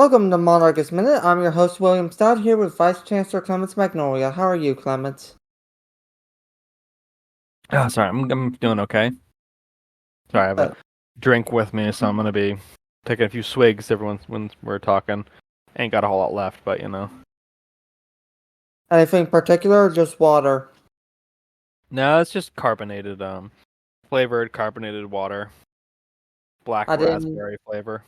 Welcome to Monarchist Minute. I'm your host, William Stout, here with Vice Chancellor Clements Magnolia. How are you, Clements? Oh, sorry, I'm doing okay. Sorry, I have a Uh, drink with me, so I'm gonna be taking a few swigs when we're talking. Ain't got a whole lot left, but you know. Anything particular or just water? No, it's just carbonated, flavored carbonated water, black I didn't raspberry flavor.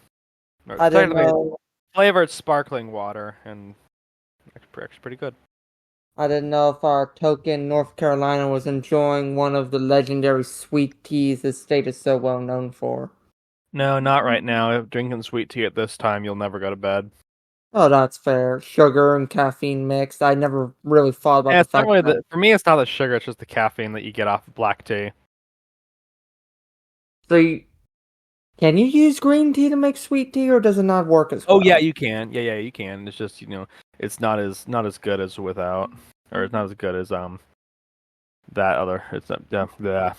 Or I didn't technically, know flavored sparkling water, and actually pretty good. I didn't know if our token North Carolina was enjoying one of the legendary sweet teas the state is so well known for. No, not right now. If drinking sweet tea at this time, you'll never go to bed. Oh, that's fair. Sugar and caffeine mixed. I never really thought about And the it's not fact really that for me. It's not the sugar; it's just the caffeine that you get off of black tea. so can you use green tea to make sweet tea or does it not work as Oh yeah, well? you can. Yeah, you can. It's just it's not as good as without, or it's not as good as that other. It's yeah.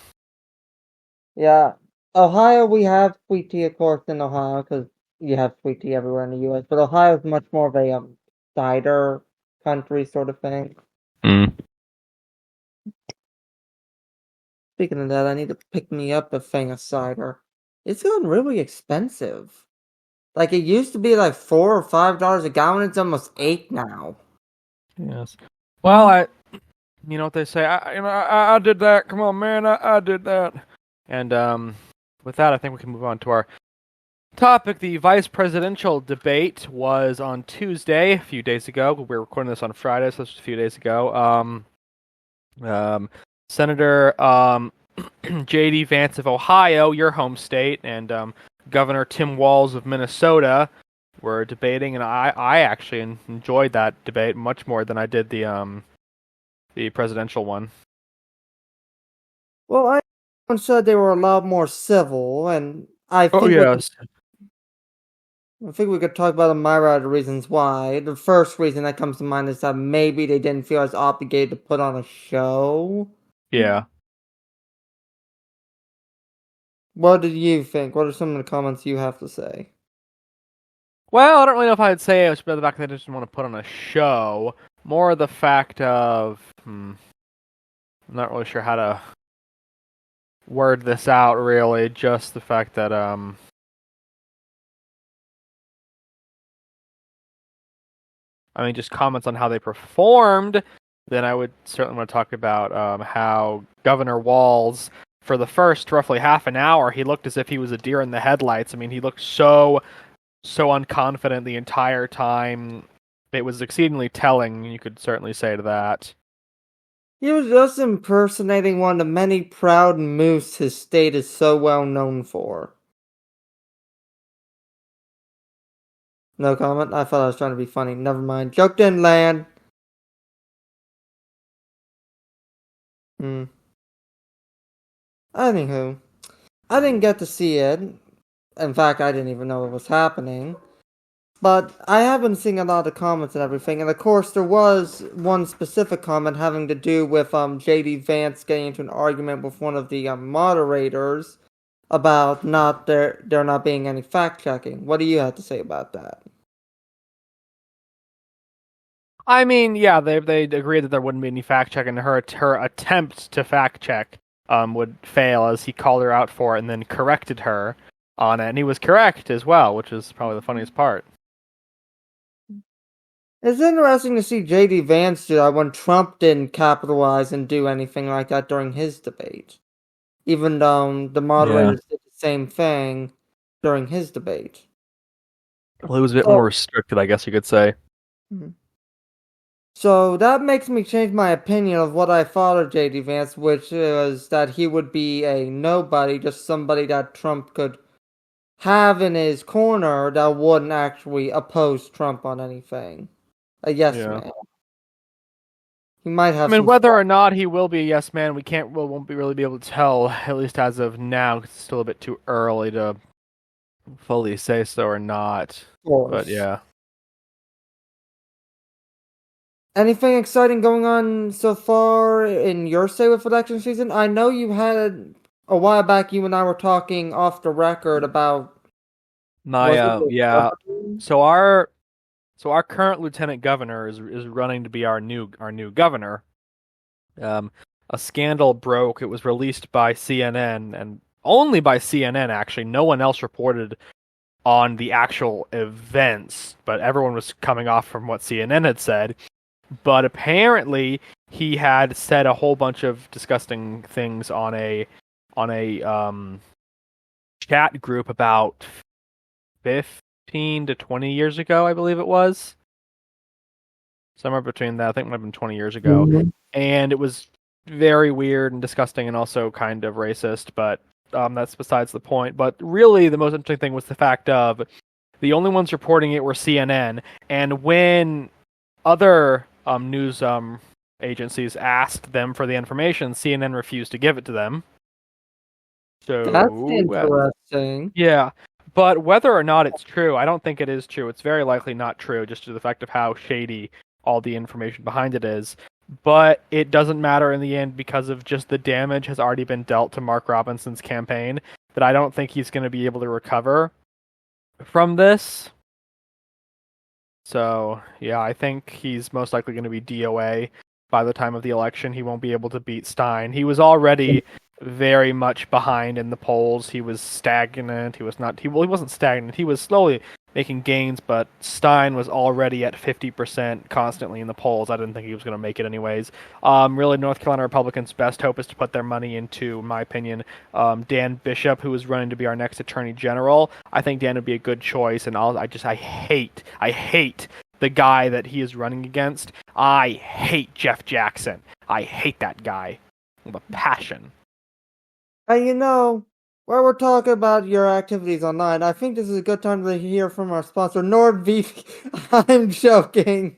Yeah. Ohio, we have sweet tea, of course, in Ohio, because you have sweet tea everywhere in the U.S., but Ohio is much more of a cider country sort of thing. Mm. Speaking of that, I need to pick me up a thing of cider. It's gotten really expensive. Like, it used to be like $4 or $5 a gallon, it's almost 8 now. Yes. Well, you know what they say. I did that. Come on, man. I did that. And with that, I think we can move on to our topic. The vice presidential debate was on Tuesday, a few days ago. We were recording this on Friday, so it's just a few days ago. Senator J.D. Vance of Ohio, your home state, and Governor Tim Walz of Minnesota were debating, and I actually enjoyed that debate much more than I did the presidential one. Well, I said they were a lot more civil, and Oh yes. I think we could talk about a myriad of reasons why. The first reason that comes to mind is that maybe they didn't feel as obligated to put on a show. Yeah. What did you think? What are some of the comments you have to say? Well, I don't really know if I'd say it was about the fact that they just want to put on a show. More the fact of, I'm not really sure how to word this out. Really, just the fact that I mean, just comments on how they performed, then I would certainly want to talk about how Governor Walz, for the first roughly half an hour, he looked as if he was a deer in the headlights. I mean, he looked so unconfident the entire time. It was exceedingly telling, you could certainly say to that. He was just impersonating one of the many proud moose his state is so well known for. No comment? I thought I was trying to be funny. Never mind. Joke didn't land. Hmm. Anywho, I didn't get to see it. In fact, I didn't even know it was happening. But I have been seeing a lot of comments and everything, and of course there was one specific comment having to do with JD Vance getting into an argument with one of the moderators about not there not being any fact checking. What do you have to say about that? I mean, yeah, they agreed that there wouldn't be any fact checking. Her attempt to fact check would fail, as he called her out for it and then corrected her on it, and he was correct as well, which is probably the funniest part. It's interesting to see JD Vance do that when Trump didn't capitalize and do anything like that during his debate. Even though the Yeah. moderators did the same thing during his debate. Well, he was a bit more So, restricted, I guess you could say. Mhm. So that makes me change my opinion of what I thought of JD Vance, which is that he would be a nobody, just somebody that Trump could have in his corner that wouldn't actually oppose Trump on anything. A yes Yeah. man. He might I have mean, some whether strong. or not he will be a yes man, won't be really be able to tell, at least as of now, 'cause it's still a bit too early to fully say so or not. But Course. yeah. Anything exciting going on so far in your state with election season? I know you had a while back. You and I were talking off the record about My Was it the yeah. governor? So our current lieutenant governor is running to be our new governor. Um, a scandal broke. It was released by CNN and only by CNN actually. No one else reported on the actual events, but everyone was coming off from what CNN had said. But apparently, he had said a whole bunch of disgusting things on a chat group about 15 to 20 years ago, I believe it was. Somewhere between that, I think it might have been 20 years ago. Mhm. And it was very weird and disgusting and also kind of racist, but that's besides the point. But really, the most interesting thing was the fact of the only ones reporting it were CNN, and when other news agencies asked them for the information, CNN refused to give it to them. That's So, interesting. yeah. But whether or not it's true, I don't think it is true. It's very likely not true, just to the fact of how shady all the information behind it is. But it doesn't matter in the end because of just the damage has already been dealt to Mark Robinson's campaign that I don't think he's going to be able to recover from this. So, yeah, I think he's most likely going to be DOA by the time of the election. He won't be able to beat Stein. He was already very much behind in the polls. He was stagnant. He was not. He wasn't stagnant. He was slowly making gains, but Stein was already at 50% constantly in the polls. I didn't think he was going to make it anyways. Really, North Carolina Republicans' best hope is to put their money into, in my opinion, Dan Bishop, who is running to be our next Attorney General. I think Dan would be a good choice, and I hate the guy that he is running against. I hate Jeff Jackson. I hate that guy with a passion. And while we're talking about your activities online, I think this is a good time to hear from our sponsor, NordVPN. I'm joking.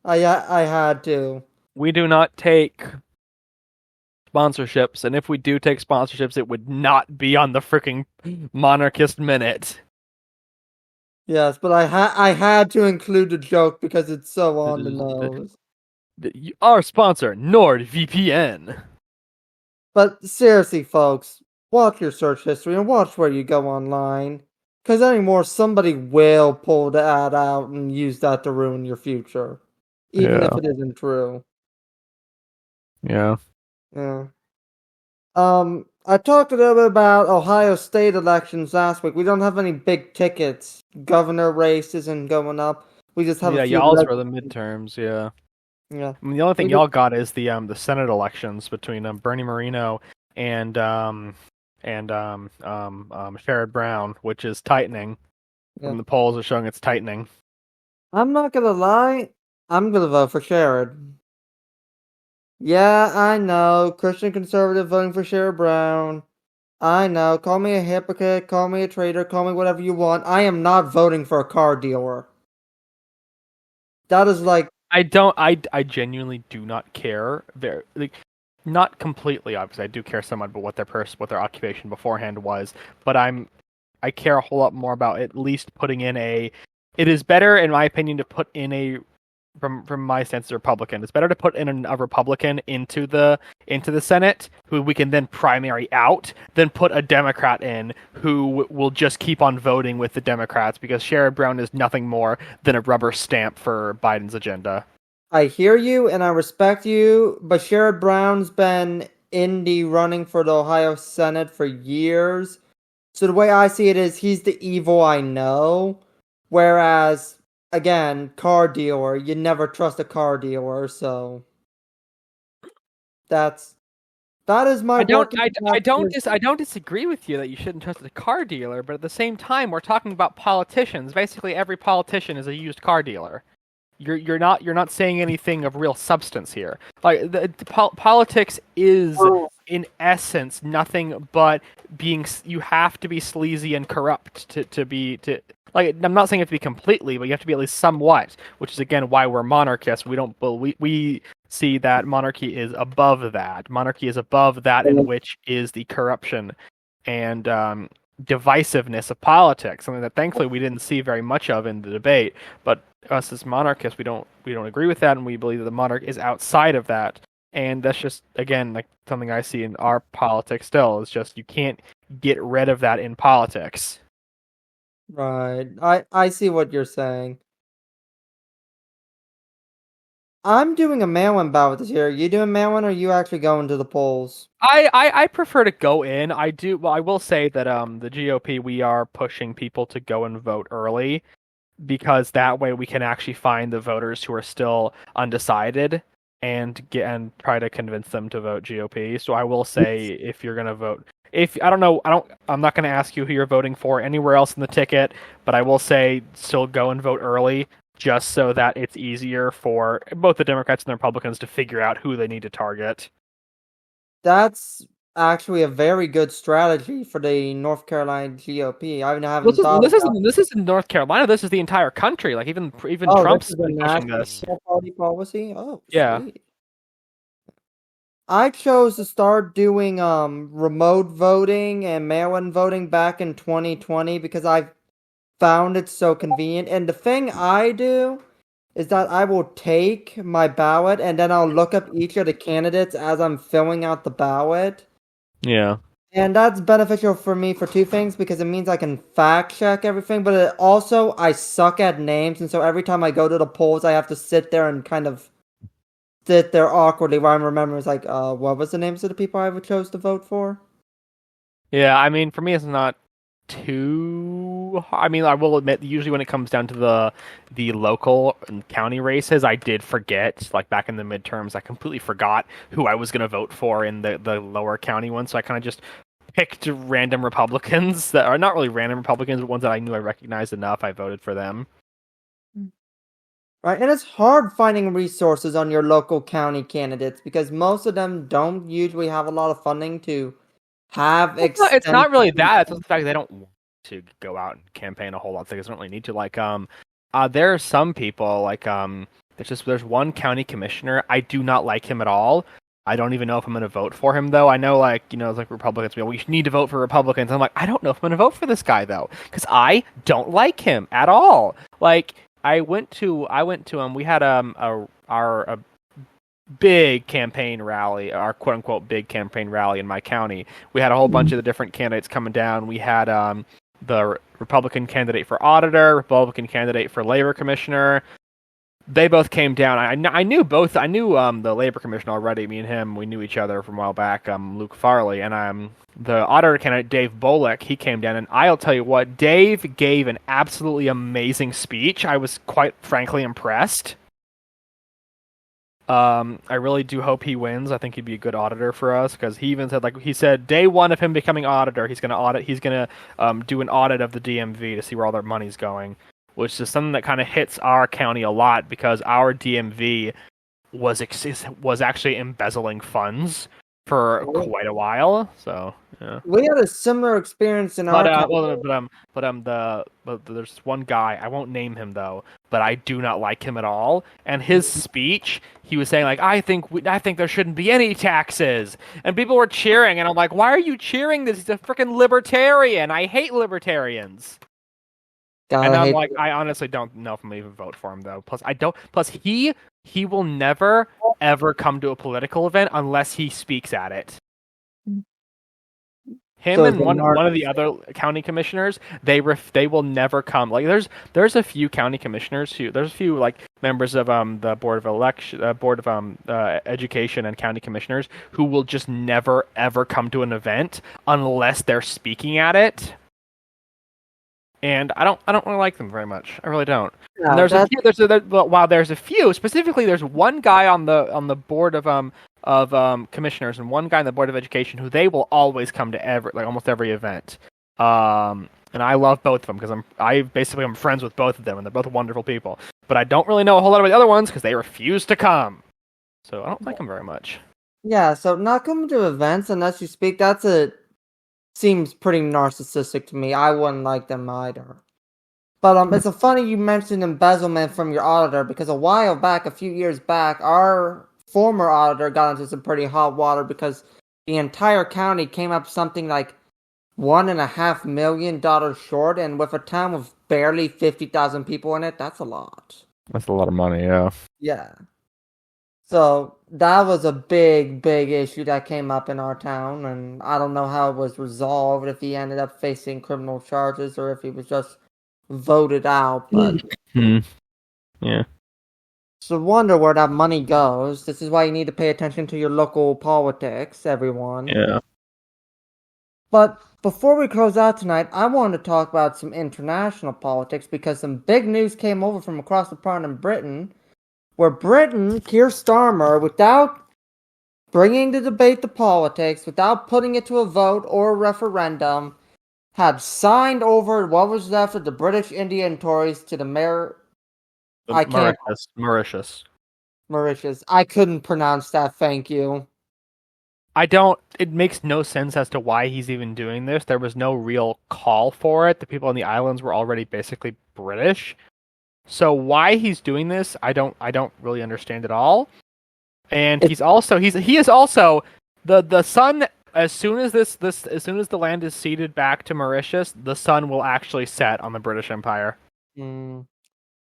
I had to. We do not take sponsorships, and if we do take sponsorships, it would not be on the freaking Monarchist Minute. Yes, but I had to include the joke because it's so on the nose. Our sponsor, NordVPN. But seriously, folks, watch your search history and watch where you go online. Because anymore, somebody will pull the ad out and use that to ruin your future. Even if Yeah. it isn't true. Yeah. Yeah. I talked a little bit about Ohio State elections last week. We don't have any big tickets. Governor race isn't going up. We just have a Yeah, few. y'all's for the midterms, yeah. Yeah. I mean, the only thing We y'all got is the Senate elections between Bernie Moreno and Sherrod Brown, which is tightening. yeah. From the polls are showing it's tightening. I'm not gonna lie. I'm gonna vote for Sherrod. Yeah, I know. Christian conservative voting for Sherrod Brown. I know. Call me a hypocrite, call me a traitor, call me whatever you want. I am not voting for a car dealer. That is like I genuinely do not care. Very like not completely obviously. I do care somewhat about what their occupation beforehand was, but I care a whole lot more about at least putting in a. It is better, in my opinion, to put in a from my stance as a Republican. It's better to put in a Republican into the Senate who we can then primary out than put a Democrat in who will just keep on voting with the Democrats because Sherrod Brown is nothing more than a rubber stamp for Biden's agenda. I hear you and I respect you, but Sherrod Brown's been in the running for the Ohio Senate for years. So the way I see it is he's the evil I know. Whereas, again, car dealer, you never trust a car dealer, so that's that is my I don't working I don't disagree with you that you shouldn't trust a car dealer, but at the same time we're talking about politicians. Basically every politician is a used car dealer. You're not saying anything of real substance here. Like politics is in essence nothing but being. You have to be sleazy and corrupt to like. I'm not saying you have to be completely, but you have to be at least somewhat. Which is again why we're monarchists. We see that monarchy is above that. Monarchy is above that, in which is the corruption and divisiveness of politics. Something that thankfully we didn't see very much of in the debate, but us as monarchists, we don't agree with that, and we believe that the monarch is outside of that. And that's just again like something I see in our politics still. It's just you can't get rid of that in politics. Right. I see what you're saying. I'm doing a mail-in ballot this year. You doing mail-in, or are you actually going to the polls? I prefer to go in. I do. Well, I will say that the GOP, we are pushing people to go and vote early because that way we can actually find the voters who are still undecided and try to convince them to vote GOP. So I will say, if you're gonna vote, if I don't know, I'm not gonna ask you who you're voting for anywhere else in the ticket, but I will say still go and vote early, just so that it's easier for both the Democrats and the Republicans to figure out who they need to target. That's actually a very good strategy for the North Carolina GOP. I This haven't is thought this about. isn't this is in North Carolina. This is the entire country. Like even Oh, this Trump's is a been pushing national this. party policy. Oh, Yeah. sweet. I chose to start doing remote voting and mail-in voting back in 2020 because I found it so convenient. And the thing I do is that I will take my ballot and then I'll look up each of the candidates as I'm filling out the ballot. Yeah. And that's beneficial for me for two things because it means I can fact check everything, but it also I suck at names, and so every time I go to the polls, I have to sit there and kind of sit there awkwardly while I'm remembering, it's like, what was the names of the people I chose to vote for? Yeah, I mean, for me, it's not too. I mean, I will admit, usually when it comes down to the local and county races, I did forget. Like back in the midterms, I completely forgot who I was going to vote for in the lower county one. So I kind of just picked random Republicans that are not really random Republicans, but ones that I knew I recognized enough. I voted for them. Right, and it's hard finding resources on your local county candidates because most of them don't usually have a lot of funding to have It's extensive. not really that. It's just the fact they don't want to go out and campaign a whole lot. They don't really need to. Like, there are some people like there's one county commissioner. I do not like him at all. I don't even know if I'm going to vote for him though. I know like Republicans, we need to vote for Republicans. I'm like, I don't know if I'm going to vote for this guy though because I don't like him at all. Like, I went to we had our big campaign rally, our quote unquote big campaign rally in my county. We had a whole bunch of the different candidates coming down. We had the Republican candidate for auditor, Republican candidate for labor commissioner. They both came down. I knew both. I knew the labor commissioner already. Me and him, we knew each other from a while back. Luke Farley and the auditor candidate Dave Bullock. He came down, and I'll tell you what, Dave gave an absolutely amazing speech. I was quite frankly impressed. I really do hope he wins. I think he'd be a good auditor for us because he even said, like he said, day one of him becoming auditor, he's gonna audit. He's gonna do an audit of the DMV to see where all their money's going, which is something that kind of hits our county a lot because our DMV was actually embezzling funds for quite a while. So yeah. We had a similar experience in But our county. well, but there's one guy, I won't name him though, but I do not like him at all. And his speech, he was saying like, I think there shouldn't be any taxes, and people were cheering, and I'm like, why are you cheering this? He's a freaking libertarian. I hate libertarians. And God, I I'm hate. like, I honestly don't know if I'm gonna even vote for him though. Plus, I don't. Plus, he will never ever come to a political event unless he speaks at it. Him So is and the one of Monarchist. the other county commissioners, they will never come. Like there's a few county commissioners who there's a few like members of the board of election, board of education and county commissioners who will just never ever come to an event unless they're speaking at it. And I don't really like them very much. I really don't. And Yeah, there's a that few while there's a few specifically, there's one guy on the board of commissioners and one guy on the board of education who they will always come to almost every event. And I love both of them because I'm friends with both of them and they're both wonderful people. But I don't really know a whole lot about the other ones because they refuse to come. So I don't like them very much. yeah. So not coming to events unless you speak. That's a seems pretty narcissistic to me. I wouldn't like them either. But it's a funny you mentioned embezzlement from your auditor because a while back, a few years back, our former auditor got into some pretty hot water because the entire county came up something like $1.5 million short, and with a town with barely 50,000 people in it, that's a lot. That's a lot of money, yeah. Yeah. So that was a big, big issue that came up in our town, and I don't know how it was resolved, if he ended up facing criminal charges or if he was just voted out, but Yeah. it's a wonder where that money goes. This is why you need to pay attention to your local politics, everyone. Yeah. But before we close out tonight, I wanted to talk about some international politics because some big news came over from across the pond in Britain, where Britain, Kier Starmer, without bringing the debate to politics, without putting it to a vote or a referendum, had signed over what was left of the British Indian Tories to the mayor. I can't. Mauritius. Mauritius. I couldn't pronounce that. Thank you. It makes no sense as to why he's even doing this. There was no real call for it. The people on the islands were already basically British. So why he's doing this, I don't really understand at all. And he is also the sun. As soon as as soon as the land is ceded back to Mauritius, the sun will actually set on the British Empire. Mm.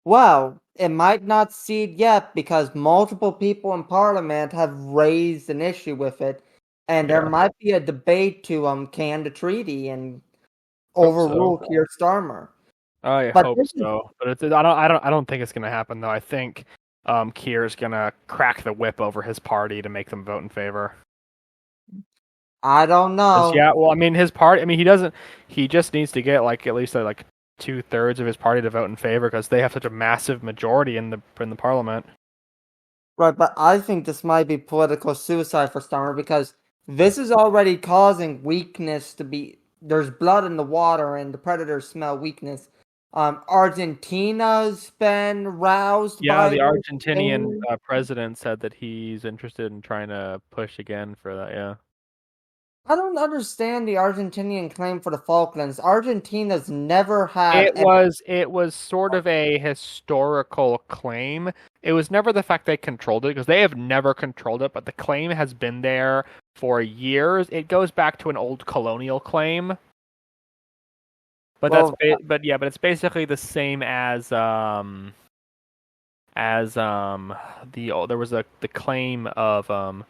Well, it might not cede yet because multiple people in Parliament have raised an issue with it, and there Yeah. might be a debate to can the treaty and Hope so. overrule Keir Starmer. I But hope this is so, but I don't think it's gonna happen though. I think Kier's gonna crack the whip over his party to make them vote in favor. I don't know. Yeah, well, I mean, his party. I mean, he doesn't. He just needs to get like at least like 2/3 of his party to vote in favor because they have such a massive majority in the parliament. Right, but I think this might be political suicide for Starmer because this is already causing weakness to be. There's blood in the water, and the predators smell weakness. Argentina's been roused Yeah, by the this Argentinian thing. president said that he's interested in trying to push again for that. Yeah. I don't understand the Argentinian claim for the Falklands. Argentina's never had any. It was sort of a historical claim. It was never the fact they controlled it because they have never controlled it, but the claim has been there for years. It goes back to an old colonial claim. But Well, but it's basically the same as there was the claim of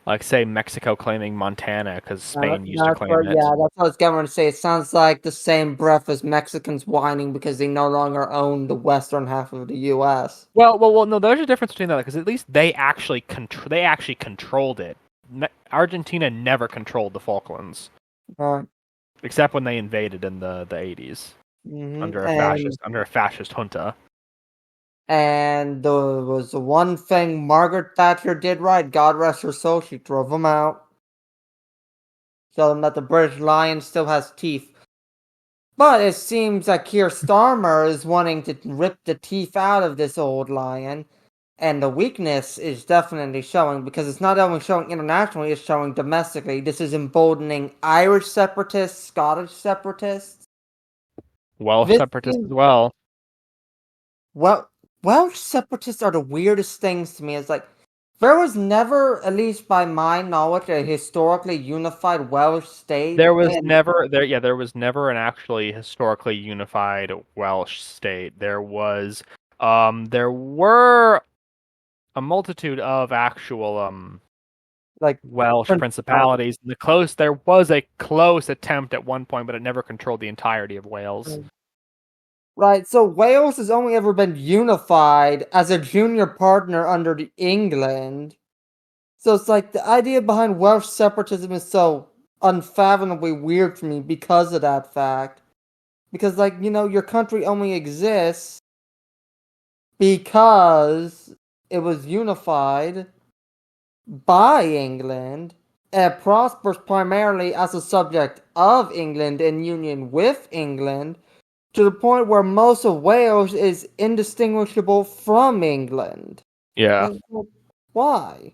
like say Mexico claiming Montana because Spain used to claim it. yeah, that's what I was going to say. It sounds like the same breath as Mexicans whining because they no longer own the western half of the U.S. Well, no, there's a difference between that because at least they actually controlled it. Argentina never controlled the Falklands Right. except when they invaded in the 80s under a fascist junta. And there was one thing Margaret Thatcher did right. God rest her soul. She drove them out. Show them that the British lion still has teeth. But it seems that Keir Starmer is wanting to rip the teeth out of this old lion. And the weakness is definitely showing because it's not only showing internationally, it's showing domestically. This is emboldening Irish separatists, Scottish separatists. Welsh This separatists seems, as well. well, Welsh separatists are the weirdest things to me. It's like there was never, at least by my knowledge, a historically unified Welsh state. There was never an actually historically unified Welsh state. There were a multitude of actual like Welsh principalities. There was a close attempt at one point, but it never controlled the entirety of Wales. Right, so Wales has only ever been unified as a junior partner under England. So it's like the idea behind Welsh separatism is so unfathomably weird for me because of that fact. Because, like, your country only exists because it was unified by England and prospers primarily as a subject of England in union with England to the point where most of Wales is indistinguishable from England. Yeah. Why?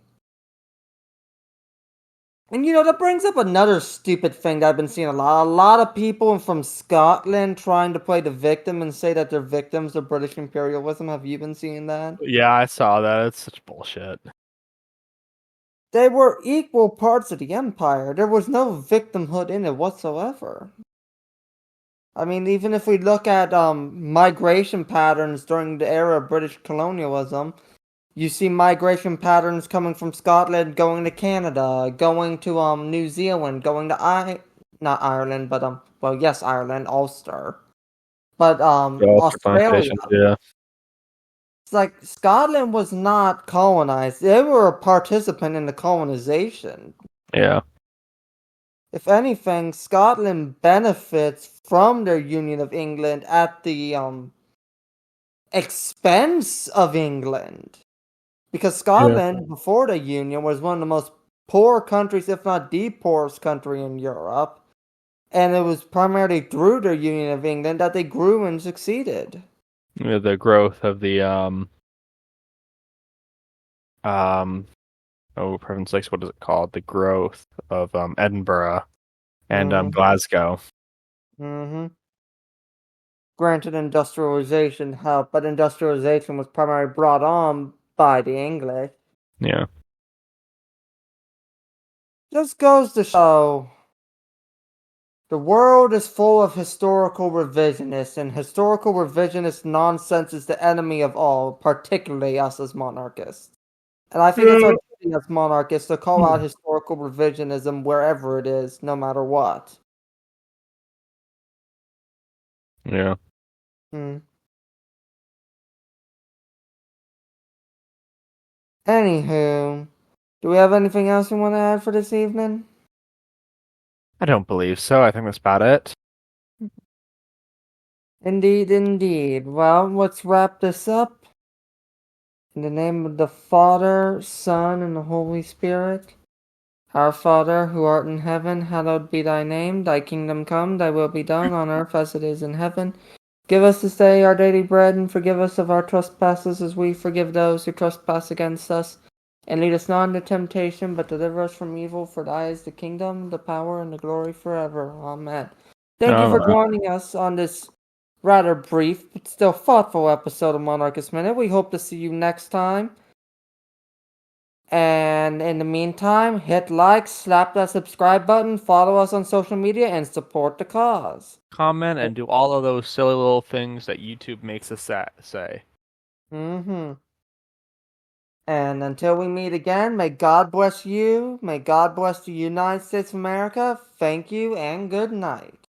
And that brings up another stupid thing that I've been seeing a lot. A lot of people from Scotland trying to play the victim and say that they're victims of British imperialism. Have you been seeing that? Yeah, I saw that. It's such bullshit. They were equal parts of the empire. There was no victimhood in it whatsoever. I mean, even if we look at migration patterns during the era of British colonialism, you see migration patterns coming from Scotland, going to Canada, going to New Zealand, going to not Ireland, but well, yes, Ireland, Ulster. But Ulster Australia, plantations, yeah. it's like Scotland was not colonized. They were a participant in the colonization. Yeah. If anything, Scotland benefits from their union of England at the expense of England. Because Yeah. Scotland, before the union, was one of the most poor countries, if not the poorest country in Europe. And it was primarily through their union of England that they grew and succeeded. Yeah, the growth of the um oh, for heaven's sakes, what is it called? The growth of Edinburgh and Mm-hmm. Glasgow. Mm-hmm. Granted, industrialization helped, but industrialization was primarily brought on by the English. Yeah. Just goes to show the world is full of historical revisionists, and historical revisionist nonsense is the enemy of all, particularly us as monarchists. And I think it's our duty as monarchists to call out historical revisionism wherever it is, no matter what. Yeah. Hmm. Anywho, do we have anything else you want to add for this evening? I don't believe so. I think that's about it. Indeed, indeed. Well, let's wrap this up. In the name of the Father, Son, and the Holy Spirit. Our Father, who art in heaven, hallowed be thy name. Thy kingdom come, thy will be done on earth as it is in heaven. Give us this day our daily bread, and forgive us of our trespasses as we forgive those who trespass against us. And lead us not into temptation, but deliver us from evil. For thy is the kingdom, the power, and the glory forever. Amen. Thank you All for right. joining us on this rather brief, but still thoughtful episode of Monarchist Minute. We hope to see you next time. And in the meantime, hit like, slap that subscribe button, follow us on social media, and support the cause. Comment and do all of those silly little things that YouTube makes us say. Mm-hmm. And until we meet again, may God bless you. May God bless the United States of America. Thank you and good night.